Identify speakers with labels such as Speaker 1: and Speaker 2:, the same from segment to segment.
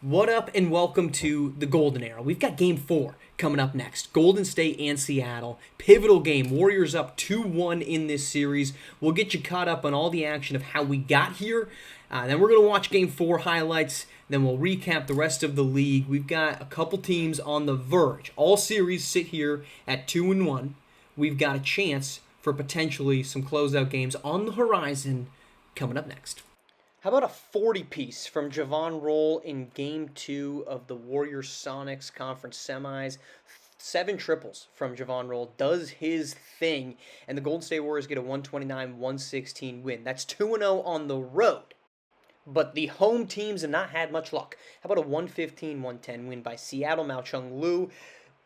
Speaker 1: What up and welcome to the Golden Era. We've got game 4 coming up next. Golden State and Seattle. Pivotal game. Warriors up 2-1 in this series. We'll get you caught up on all the action of how we got here. Then we're going to watch game 4 highlights. Then we'll recap the rest of the league. We've got a couple teams on the verge. All series sit here at 2-1. We've got a chance for potentially some closeout games on the horizon coming up next. How about a 40-piece from Javon Roll in Game 2 of the Warriors-Sonics Conference Semis? 7 triples from Javon Roll does his thing, and the Golden State Warriors get a 129-116 win. That's 2-0 on the road, but the home teams have not had much luck. How about a 115-110 win by Seattle? Mao Chung-Lu.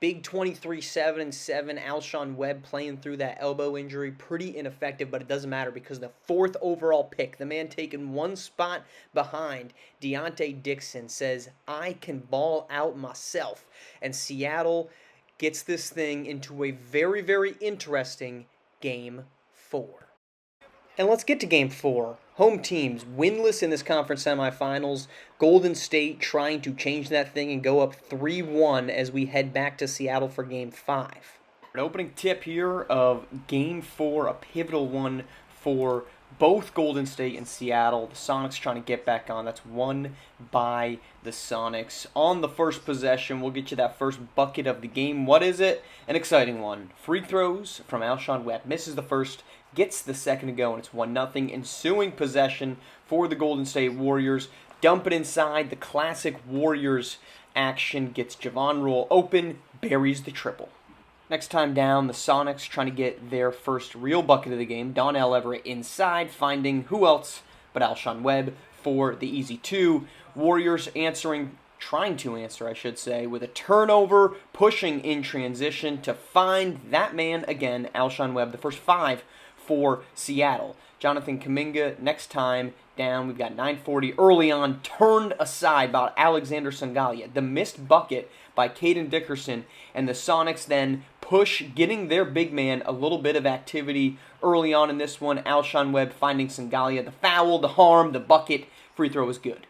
Speaker 1: Big 23-7-7. Alshon Webb playing through that elbow injury. Pretty ineffective, but it doesn't matter because the 4th overall pick, the man taken one spot behind, Deontay Dixon, says, I can ball out myself. And Seattle gets this thing into a very, very interesting Game 4. And let's get to Game 4. Home teams winless in this conference semifinals. Golden State trying to change that thing and go up 3-1 as we head back to Seattle for Game 5. An opening tip here of Game 4, a pivotal one for both Golden State and Seattle. The Sonics trying to get back on. That's won by the Sonics. On the first possession, we'll get you that first bucket of the game. What is it? An exciting one. Free throws from Alshon Webb. Misses the first, gets the second to go, and it's 1-0. Ensuing possession for the Golden State Warriors. Dump it inside. The classic Warriors action gets Javon Roll open, buries the triple. Next time down, the Sonics trying to get their first real bucket of the game. Donnell Everett inside, finding who else but Alshon Webb for the easy 2. Warriors trying to answer, I should say, with a turnover, pushing in transition to find that man again, Alshon Webb, the first 5 for Seattle. Jonathan Kuminga, next time down, we've got 9:40 early on, turned aside by Alexander Sangalia. The missed bucket by Caden Dickerson, and the Sonics then push, getting their big man a little bit of activity early on in this one. Alshon Webb finding Sangalia. The foul, the harm, the bucket, free throw is good.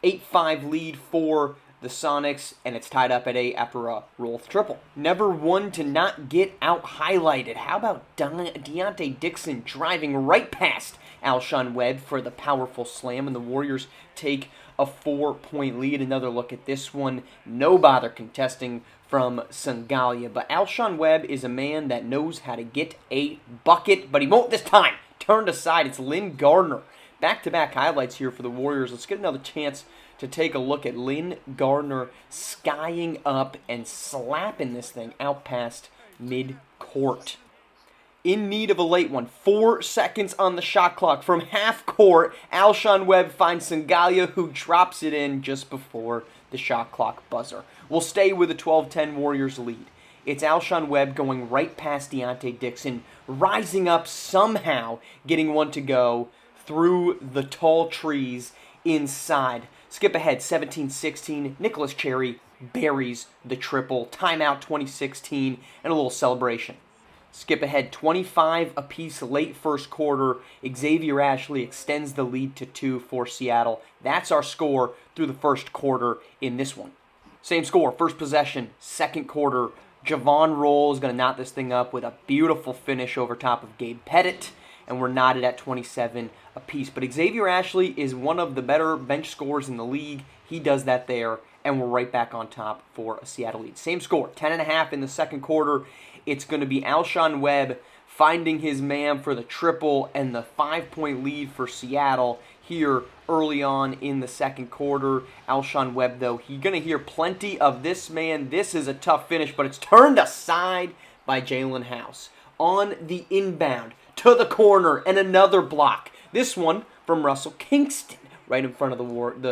Speaker 1: 8-5 lead for the Sonics, and it's tied up at 8 after a Roll triple. Never one to not get out highlighted. How about Deontay Dixon driving right past Alshon Webb for the powerful slam, and the Warriors take a 4-point lead. Another look at this one. No bother contesting from Sangalia, but Alshon Webb is a man that knows how to get a bucket, but he won't this time. Turned aside. It's Lynn Gardner. Back-to-back highlights here for the Warriors. Let's get another chance to take a look at Lynn Gardner skying up and slapping this thing out past mid-court. In need of a late one. 4 seconds on the shot clock from half court. Alshon Webb finds Sangalia, who drops it in just before the shot clock buzzer. We'll stay with a 12-10 Warriors lead. It's Alshon Webb going right past Deontay Dixon, rising up somehow, getting one to go through the tall trees inside. Skip ahead, 17-16. Nicholas Cherry buries the triple. Timeout 2016, and a little celebration. Skip ahead, 25 apiece late first quarter. Xavier Ashley extends the lead to 2 for Seattle. That's our score through the first quarter in this one. Same score, first possession, second quarter. Javon Roll is going to knot this thing up with a beautiful finish over top of Gabe Pettit, and we're knotted at 27 apiece. But Xavier Ashley is one of the better bench scorers in the league. He does that there, and we're right back on top for a Seattle lead. Same score, 10.5 in the second quarter. It's going to be Alshon Webb finding his man for the triple and the 5-point lead for Seattle here early on in the second quarter. Alshon Webb, though, he's going to hear plenty of this man. This is a tough finish, but it's turned aside by Jalen House. On the inbound, to the corner, and another block. This one from Russell Kingston, right in front of the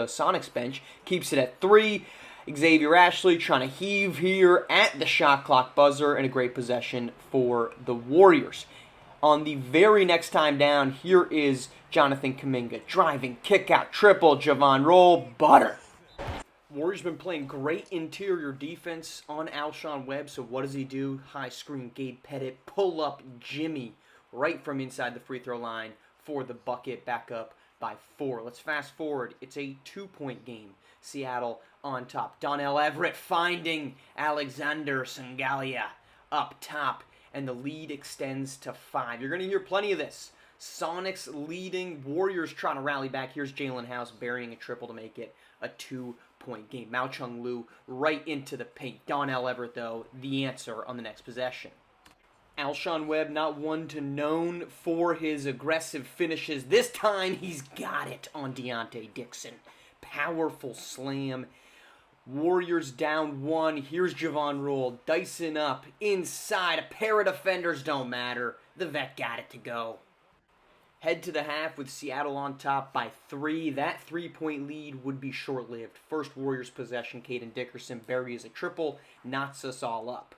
Speaker 1: Sonics bench. Keeps it at 3. Xavier Ashley trying to heave here at the shot clock buzzer, and a great possession for the Warriors. On the very next time down, here is Jonathan Kuminga driving, kick out, triple, Javon Roll, butter. Warriors been playing great interior defense on Alshon Webb, so what does he do? High screen, Gabe Pettit, pull up Jimmy right from inside the free throw line for the bucket, back up by 4. Let's fast forward. It's a 2-point game. Seattle on top. Donnell Everett finding Alexander Sangalia up top, and the lead extends to 5. You're going to hear plenty of this. Sonics leading, Warriors trying to rally back. Here's Jalen House burying a triple to make it a 2-point game. Mao Chung Lu right into the paint. Donnell Everett, though, the answer on the next possession. Alshon Webb, not one to known for his aggressive finishes. This time, he's got it on Deontay Dixon. Powerful slam. Warriors down 1. Here's Javon Rule. Dicing up. Inside. A pair of defenders don't matter. The vet got it to go. Head to the half with Seattle on top by 3. That 3-point lead would be short-lived. First Warriors possession, Caden Dickerson buries a triple, knots us all up.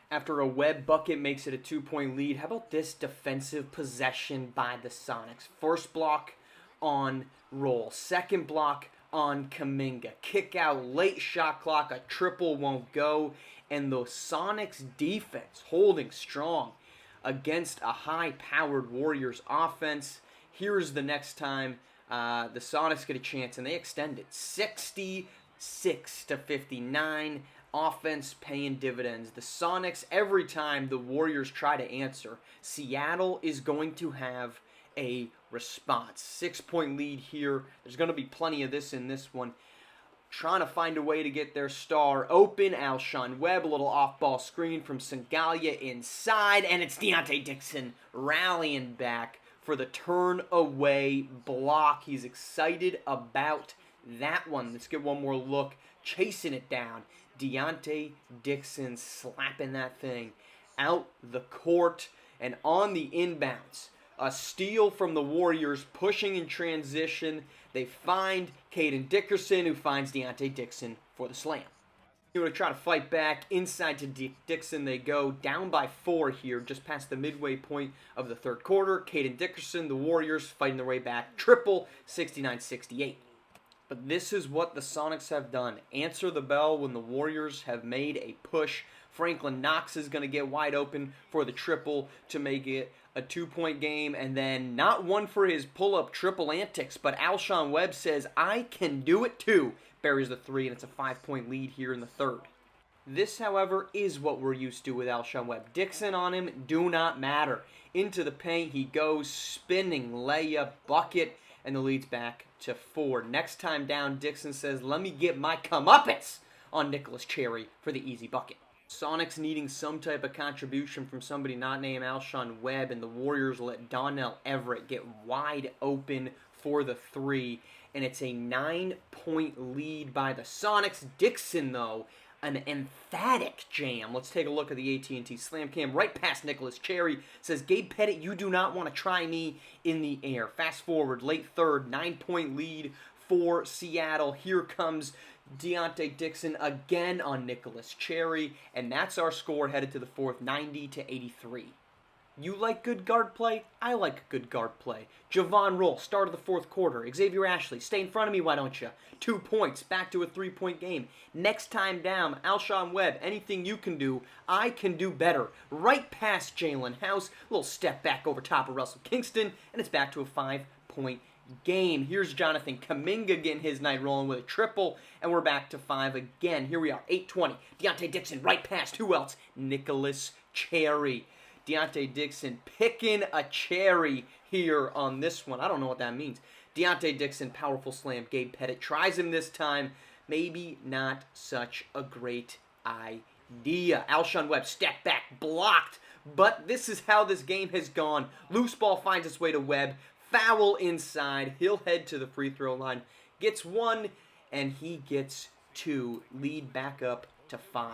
Speaker 1: After a Webb bucket makes it a 2-point lead, how about this defensive possession by the Sonics? First block on Roll. Second block on Kuminga. Kick out, late shot clock, a triple won't go. And the Sonics defense holding strong against a high-powered Warriors offense. Here's the next time the Sonics get a chance, and they extend it 66-59. Offense paying dividends. The Sonics, every time the Warriors try to answer, Seattle is going to have a response. 6-point lead here. There's going to be plenty of this in this one. Trying to find a way to get their star open. Alshon Webb, a little off-ball screen from Sangalia inside, and it's Deontay Dixon rallying back for the turn-away block. He's excited about that one. Let's get one more look. Chasing it down. Deontay Dixon slapping that thing out the court, and on the inbounds, a steal from the Warriors, pushing in transition. They find Caden Dickerson, who finds Deontay Dixon for the slam. They're going to try to fight back. Inside to Dixon they go. Down by 4 here, just past the midway point of the third quarter. Caden Dickerson, the Warriors fighting their way back. Triple, 69-68. But this is what the Sonics have done. Answer the bell when the Warriors have made a push. Franklin Knox is going to get wide open for the triple to make it a 2-point game. And then not one for his pull-up triple antics, but Alshon Webb says, I can do it too. Buries the 3, and it's a 5-point lead here in the third. This, however, is what we're used to with Alshon Webb. Dixon on him, do not matter. Into the paint he goes, spinning layup, bucket, and the lead's back to 4. Next time down, Dixon says, let me get my comeuppance on Nicholas Cherry for the easy bucket. Sonics needing some type of contribution from somebody not named Alshon Webb, and the Warriors let Donnell Everett get wide open for the 3, and it's a 9-point lead by the Sonics. Dixon, though, an emphatic jam. Let's take a look at the AT&T Slam Cam right past Nicholas Cherry. Says, Gabe Pettit, you do not want to try me in the air. Fast forward, late third, 9-point lead for Seattle. Here comes Deontay Dixon again on Nicholas Cherry, and that's our score headed to the fourth, 90-83. You like good guard play? I like good guard play. Javon Roll, start of the fourth quarter. Xavier Ashley, stay in front of me, why don't you? 2 points, back to a 3-point game. Next time down, Alshon Webb, anything you can do, I can do better. Right past Jalen House, little step back over top of Russell Kingston, and it's back to a 5-point game. Here's Jonathan Kuminga getting his night rolling with a triple, and we're back to 5 again. Here we are, 8:20. Deontay Dixon right past, who else? Nicholas Cherry. Deontay Dixon picking a cherry here on this one. I don't know what that means. Deontay Dixon, powerful slam. Gabe Pettit tries him this time. Maybe not such a great idea. Alshon Webb, step back, blocked. But this is how this game has gone. Loose ball finds its way to Webb. Foul inside. He'll head to the free throw line. Gets 1, and he gets 2. Lead back up to 5.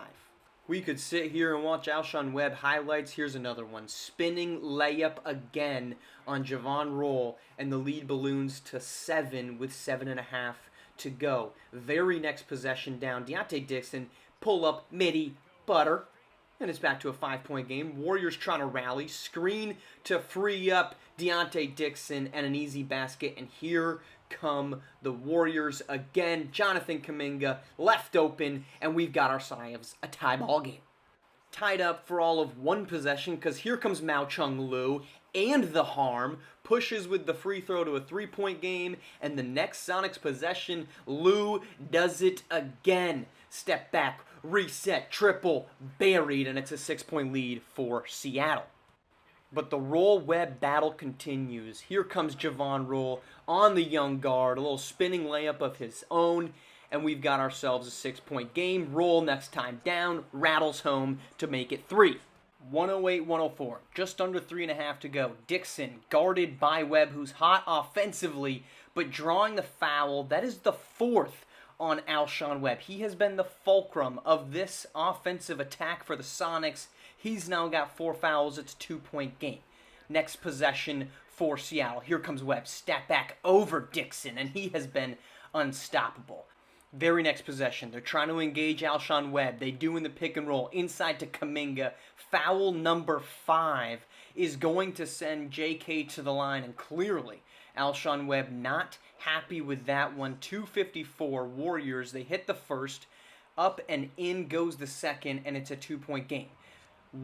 Speaker 1: We could sit here and watch Alshon Webb highlights. Here's another one. Spinning layup again on Javon Roll, and the lead balloons to 7 with 7.5 to go. Very next possession down. Deontay Dixon, pull up, midi, butter, and it's back to a 5-point game. Warriors trying to rally. Screen to free up Deontay Dixon, and an easy basket, and here come the Warriors again. Jonathan Kuminga left open, and we've got ourselves a tie ball game. tied up for all of one possession because here comes Mao Chung-Lu and the harm, pushes with the free throw to a 3-point game, and the next Sonics possession, Lu does it again. Step back, reset, triple, buried, and it's a 6-point lead for Seattle. But the Roll-Webb battle continues. Here comes Javon Roll on the young guard, a little spinning layup of his own, and we've got ourselves a 6-point game. Roll next time down, rattles home to make it 3. 108-104, just under 3.5 to go. Dixon guarded by Webb, who's hot offensively, but drawing the foul. That is the 4th on Alshon Webb. He has been the fulcrum of this offensive attack for the Sonics. He's now got 4 fouls. It's a 2-point game. Next possession for Seattle. Here comes Webb. Step back over Dixon, and he has been unstoppable. Very next possession, they're trying to engage Alshon Webb. They do in the pick and roll. Inside to Kuminga. Foul number 5 is going to send JK to the line, and clearly Alshon Webb not happy with that one. 2:54 Warriors. They hit the first. Up and in goes the second, and it's a 2-point game.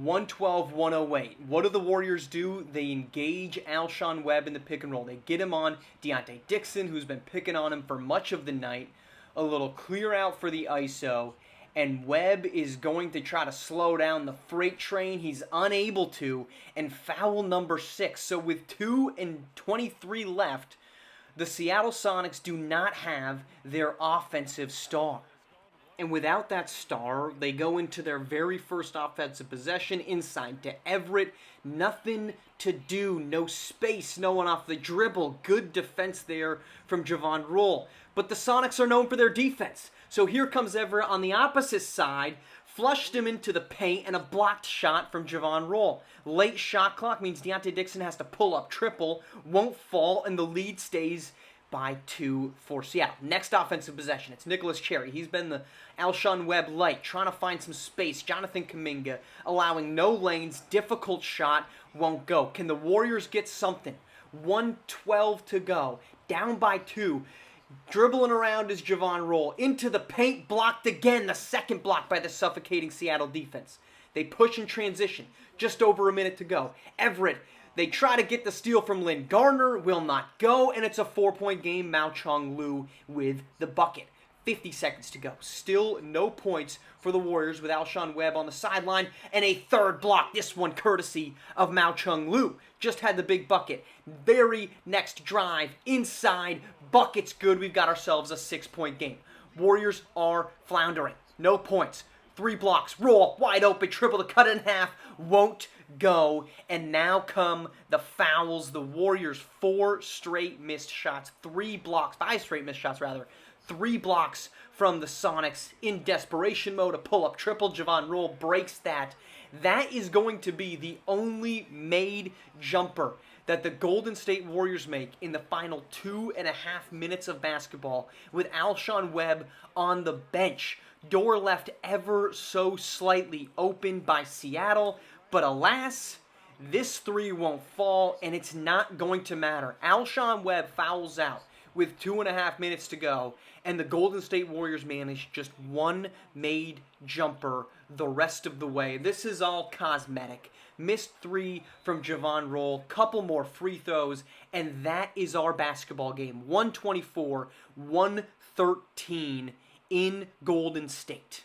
Speaker 1: 112-108. What do the Warriors do? They engage Alshon Webb in the pick and roll. They get him on Deontay Dixon, who's been picking on him for much of the night. A little clear out for the ISO, and Webb is going to try to slow down the freight train. He's unable to, and foul number 6. So with 2:23 left, the Seattle Sonics do not have their offensive star. And without that star, they go into their very first offensive possession inside to Everett. Nothing to do, no space, no one off the dribble. Good defense there from Javon Roll. But the Sonics are known for their defense. So here comes Everett on the opposite side, flushed him into the paint, and a blocked shot from Javon Roll. Late shot clock means Deontay Dixon has to pull up triple, won't fall, and the lead stays by 2 for Seattle. Next offensive possession, it's Nicholas Cherry. He's been the Alshon Webb light, trying to find some space. Jonathan Kuminga allowing no lanes, difficult shot, won't go. Can the Warriors get something? 1:12 to go, down by 2. Dribbling around is Javon Roll. Into the paint, blocked again. The second block by the suffocating Seattle defense. They push in transition. Just over a minute to go. Everett, they try to get the steal from Lynn Gardner. Will not go, and it's a 4-point game. Mao Chung-Lu with the bucket. 50 seconds to go. Still no points for the Warriors with Alshon Webb on the sideline. And a third block. This one courtesy of Mao Chung-Lu. Just had the big bucket. Very next drive. Inside. Bucket's good. We've got ourselves a 6-point game. Warriors are floundering. No points. 3 blocks. Roll. Wide open. Triple to cut it in half. Won't go. And now come the fouls. The Warriors 4 straight missed shots. 3 blocks. 5 straight missed shots, rather. 3 blocks from the Sonics in desperation mode. A pull-up triple. Javon Roll breaks that. That is going to be the only made jumper that the Golden State Warriors make in the final 2.5 minutes of basketball with Alshon Webb on the bench. Door left ever so slightly open by Seattle, but alas, this 3 won't fall, and it's not going to matter. Alshon Webb fouls out with 2.5 minutes to go, and the Golden State Warriors manage just 1 made jumper the rest of the way. This is all cosmetic. Missed 3 from Javon Roll, couple more free throws, and that is our basketball game. 124-113 in Golden State.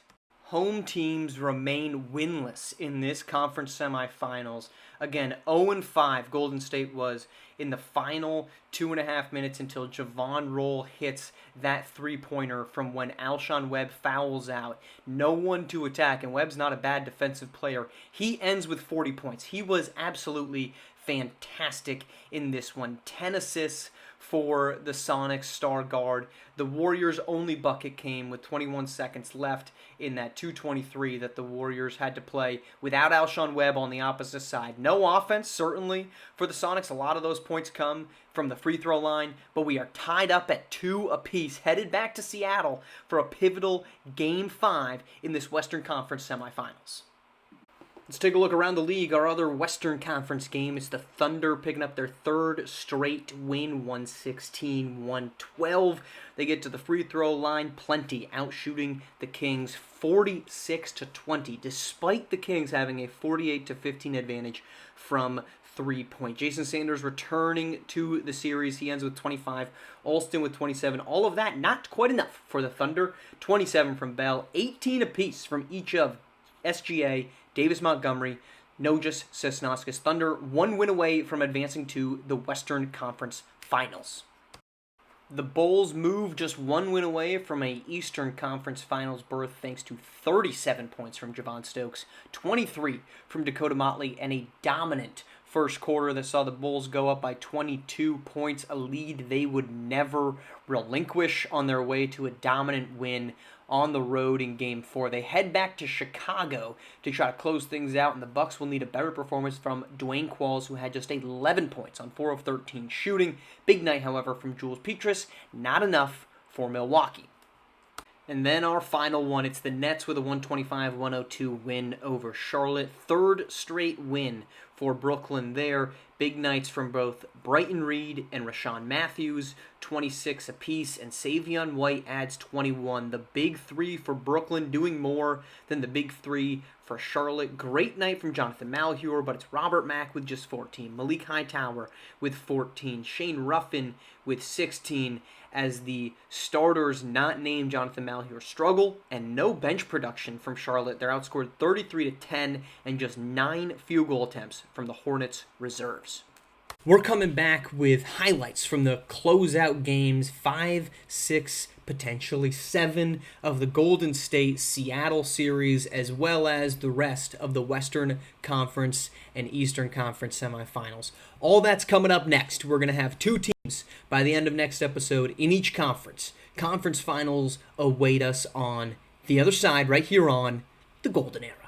Speaker 1: Home teams remain winless in this conference semifinals. Again, 0-5 Golden State was in the final 2.5 minutes until Javon Roll hits that 3-pointer from when Alshon Webb fouls out. No one to attack, and Webb's not a bad defensive player. He ends with 40 points. He was absolutely fantastic in this one. 10 assists for the Sonics star guard. The Warriors' only bucket came with 21 seconds left in that 2:23 that the Warriors had to play without Alshon Webb on the opposite side. No offense, certainly, for the Sonics. A lot of those points come from the free throw line, but we are tied up at 2 apiece, headed back to Seattle for a pivotal Game 5 in this Western Conference semifinals. Let's take a look around the league. Our other Western Conference game is the Thunder picking up their third straight win, 116-112. They get to the free throw line plenty, outshooting the Kings 46-20, despite the Kings having a 48-15 advantage from 3-point. Jason Sanders returning to the series. He ends with 25. Alston with 27. All of that not quite enough for the Thunder. 27 from Bell. 18 apiece from each of SGA, Davis Montgomery, Nojas, Sosnowskis. Thunder 1 win away from advancing to the Western Conference Finals. The Bulls move just 1 win away from a Eastern Conference Finals berth thanks to 37 points from Javon Stokes, 23 from Dakota Motley, and a dominant first quarter that saw the Bulls go up by 22 points, a lead they would never relinquish on their way to a dominant win on the road in Game 4. They head back to Chicago to try to close things out, and the Bucks will need a better performance from Dwayne Qualls, who had just 11 points on 4 of 13 shooting. Big night, however, from Jules Petrus. Not enough for Milwaukee. And then our final one, it's the Nets with a 125-102 win over Charlotte. Third straight win for Brooklyn there. Big nights from both Brighton Reed and Rashawn Matthews, 26 apiece, and Savion White adds 21. The big three for Brooklyn doing more than the big three for Charlotte. Great night from Jonathan Malheur, but it's Robert Mack with just 14. Malik Hightower with 14. Shane Ruffin with 16 as the starters not named Jonathan Malheur struggle, and no bench production from Charlotte. They're outscored 33-10 and just 9 field goal attempts from the Hornets reserves. We're coming back with highlights from the closeout games, 5, 6, potentially 7 of the Golden State-Seattle series, as well as the rest of the Western Conference and Eastern Conference semifinals. All that's coming up next. We're going to have 2 teams by the end of next episode in each conference. Conference finals await us on the other side, right here on the Golden Era.